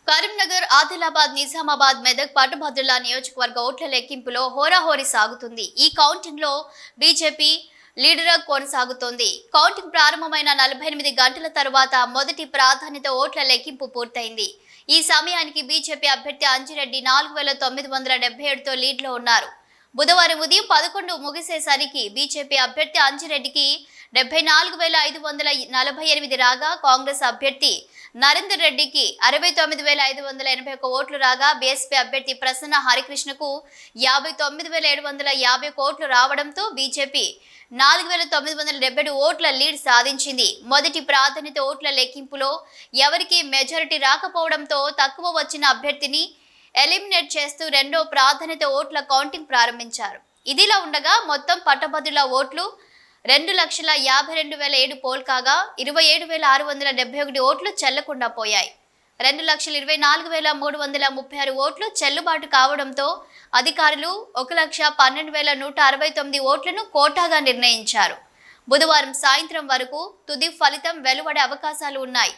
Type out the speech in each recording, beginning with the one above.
కరీంనగర్, ఆదిలాబాద్, నిజామాబాద్, మెదక్, పట్టభద్రుల నియోజకవర్గ ఓట్ల లెక్కింపులో హోరాహోరీ సాగుతుంది. ఈ కౌంటింగ్ లో బీజేపీ లీడర్ కొనసాగుతోంది. కౌంటింగ్ ప్రారంభమైన 48 గంటల తర్వాత మొదటి ప్రాధాన్యత ఓట్ల లెక్కింపు పూర్తయింది. ఈ సమయానికి బీజేపీ అభ్యర్థి అంజిరెడ్డి 4977తో లీడ్లో ఉన్నారు. బుధవారం ఉదయం 11 ముగిసేసరికి బీజేపీ అభ్యర్థి అంజిరెడ్డికి 74,548 రాగా, కాంగ్రెస్ అభ్యర్థి నరేందర్ రెడ్డికి 69,581 ఓట్లు రాగా, బీఎస్పీ అభ్యర్థి ప్రసన్న హరికృష్ణకు 59,750 ఓట్లు రావడంతో బీజేపీ 4,977 ఓట్ల లీడ్ సాధించింది. మొదటి ప్రాధాన్యత ఓట్ల లెక్కింపులో ఎవరికీ మెజారిటీ రాకపోవడంతో తక్కువ వచ్చిన అభ్యర్థిని ఎలిమినేట్ చేస్తూ రెండో ప్రాధాన్యత ఓట్ల కౌంటింగ్ ప్రారంభించారు. ఇదిలా ఉండగా మొత్తం పట్టభద్రుల ఓట్లు 2,52,007 పోల్ కాగా 27,671 ఓట్లు చెల్లకుండా పోయాయి. 2,24,336 ఓట్లు చెల్లుబాటు కావడంతో అధికారులు 1,12,169 ఓట్లను కోటాగా నిర్ణయించారు. బుధవారం సాయంత్రం వరకు తుది ఫలితం వెలువడే అవకాశాలు ఉన్నాయి.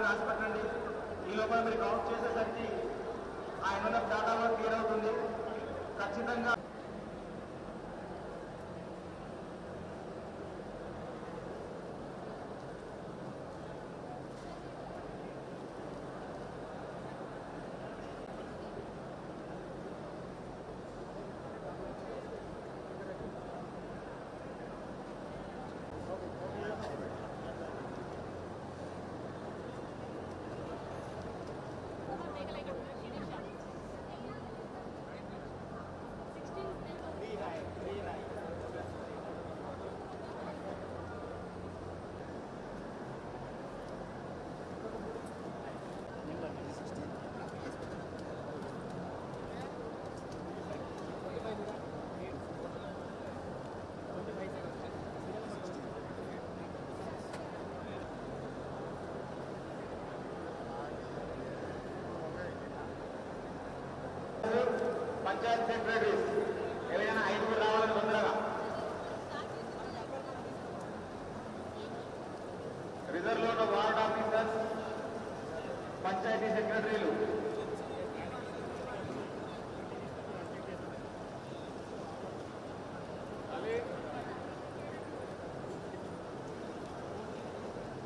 రాసిపెట్టండి. ఈ లోపల మీరు కౌంట్ చేసేసరికి ఆయన దాదాపు క్లియర్ అవుతుంది. ఖచ్చితంగా పంచాయత్ సెక్రటరీస్ ఎవరైనా 5 రావాలని తొందరగా. రిజర్వ్ లో వార్డ్ ఆఫీసర్స్, పంచాయతీ సెక్రటరీలు